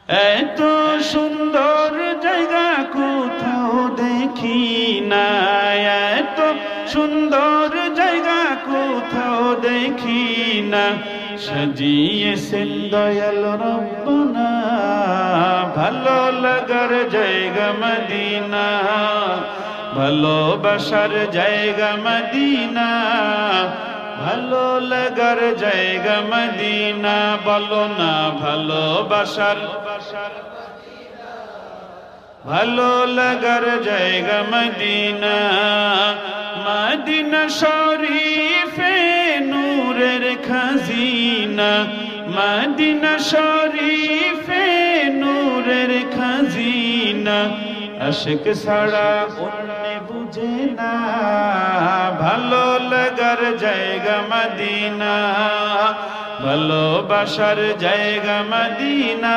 এত সুন্দর জায়গা কোথাও দেখি না, এত সুন্দর জায়গা কোথাও দেখি না। সাজিয়েছেন দয়াল রব্বানা ভালো লাগার জায়গা মদিনা, ভালোবাসার জায়গা মদিনা, ভালো লাগার জায়গা মদিনা। বলো না ভালোবাসার, ভালো লাগার জায়গা মদিনা। মদিনা শরীফে নূরের খাজিনা, মদিনা শরীফে নূরের খাজিনা। আশিক ছাড়া অন্য বুঝে না ভালো লাগার জায়গা মদিনা, ভালোবাসার জায়গা মদিনা।